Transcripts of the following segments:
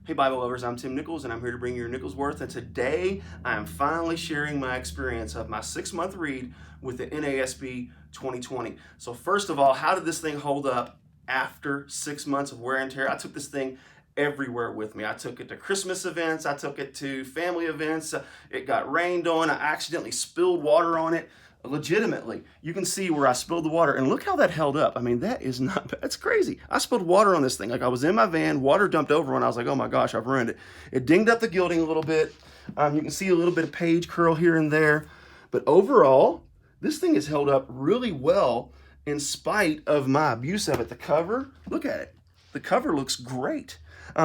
Hey Bible lovers, I'm Tim Nichols and I'm here to bring you your Nichols Worth, and today I am finally sharing my experience of my 6-month read with the NASB 2020. So first of all, how did this thing hold up after 6 months of wear and tear? I took this thing everywhere with me. I took it to Christmas events, I took it to family events, it got rained on, I accidentally spilled water on it. Legitimately, you can see where I spilled the water, and look how that held up. I mean, that's crazy. I spilled water on this thing. Like, I was in my van, water dumped over, and I was like, oh my gosh, I've ruined it. It dinged up the gilding a little bit. You can see a little bit of page curl here and there, but overall, this thing has held up really well in spite of my abuse of it. The cover, look at it. The cover looks great.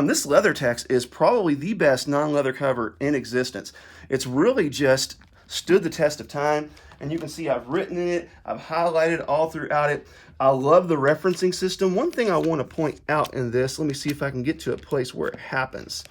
This LeatherTex is probably the best non-leather cover in existence. It's really just stood the test of time. And you can see I've written in it, I've highlighted all throughout it. I love the referencing system. One thing I want to point out in this, let me see if I can get to a place where it happens,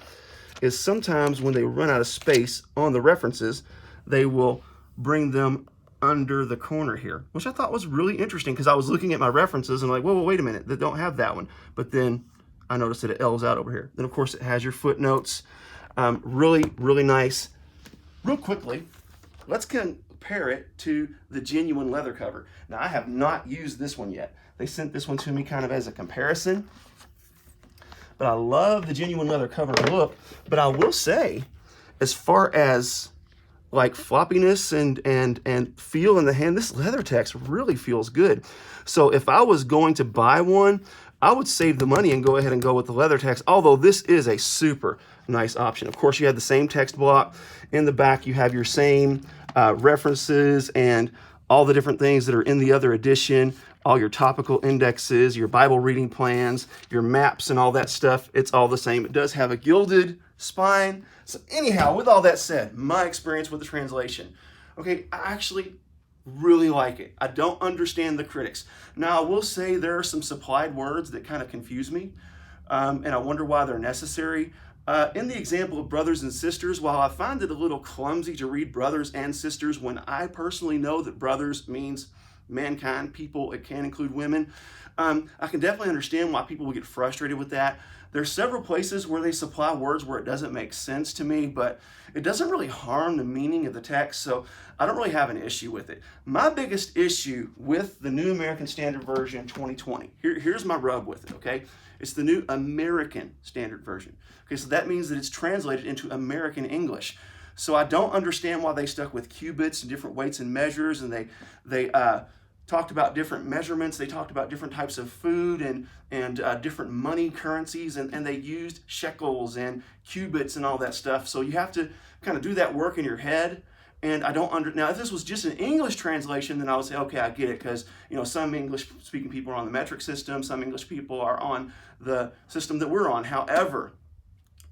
is sometimes when they run out of space on the references, they will bring them under the corner here, which I thought was really interesting because I was looking at my references and like, whoa, wait a minute, they don't have that one. But then I noticed that it L's out over here. Then of course it has your footnotes. Really, really nice. Real quickly, let's compare it to the genuine leather cover. Now, I have not used this one yet. They sent this one to me kind of as a comparison, but I love the genuine leather cover look. But I will say, as far as like floppiness and feel in the hand, this LeatherTex really feels good. So if I was going to buy one, I would save the money and go ahead and go with the LeatherTex, although this is a super nice option. Of course, you have the same text block. In the back, you have your same references and all the different things that are in the other edition, all your topical indexes, your Bible reading plans, your maps and all that stuff. It's all the same. It does have a gilded spine. So anyhow, with all that said, my experience with the translation. Okay, I actually really like it. I don't understand the critics. Now, I will say there are some supplied words that kind of confuse me, and I wonder why they're necessary. In the example of brothers and sisters, while I find it a little clumsy to read brothers and sisters when I personally know that brothers means mankind, people, it can include women, I can definitely understand why people would get frustrated with that. There's several places where they supply words where it doesn't make sense to me, but it doesn't really harm the meaning of the text, so I don't really have an issue with it. My biggest issue with the New American Standard Version 2020, here's my rub with it, okay? It's the New American Standard Version. Okay, so that means that it's translated into American English. So I don't understand why they stuck with cubits and different weights and measures, and they talked about different measurements. They talked about different types of food and different money currencies, and they used shekels and cubits and all that stuff. So you have to kind of do that work in your head. And I don't now, if this was just an English translation, then I would say, okay, I get it, because some English-speaking people are on the metric system, some English people are on the system that we're on. However,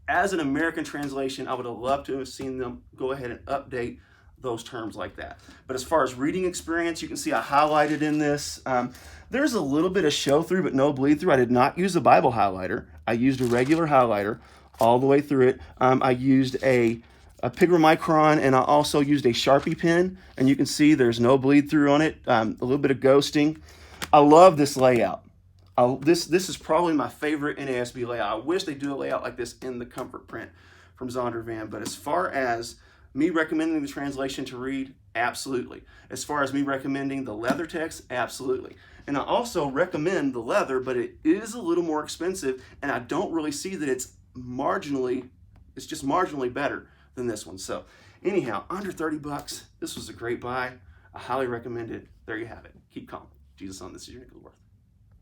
as an American translation, I would have loved to have seen them go ahead and update those terms like that. But as far as reading experience, you can see I highlighted in this. There's a little bit of show through, but no bleed through. I did not use a Bible highlighter. I used a regular highlighter all the way through it. I used a Pigramicron, and I also used a Sharpie pen, and you can see there's no bleed through on it. A little bit of ghosting. I love this layout. This is probably my favorite NASB layout. I wish they do a layout like this in the comfort print from Zondervan, but as far as me recommending the translation to read, absolutely. As far as me recommending the LeatherTex, absolutely. And I also recommend the leather, but it is a little more expensive, and I don't really see that it's just marginally better than this one. So anyhow, under 30 bucks, this was a great buy. I highly recommend it. There you have it. Keep calm. Jesus on, this is your Nichols Worth.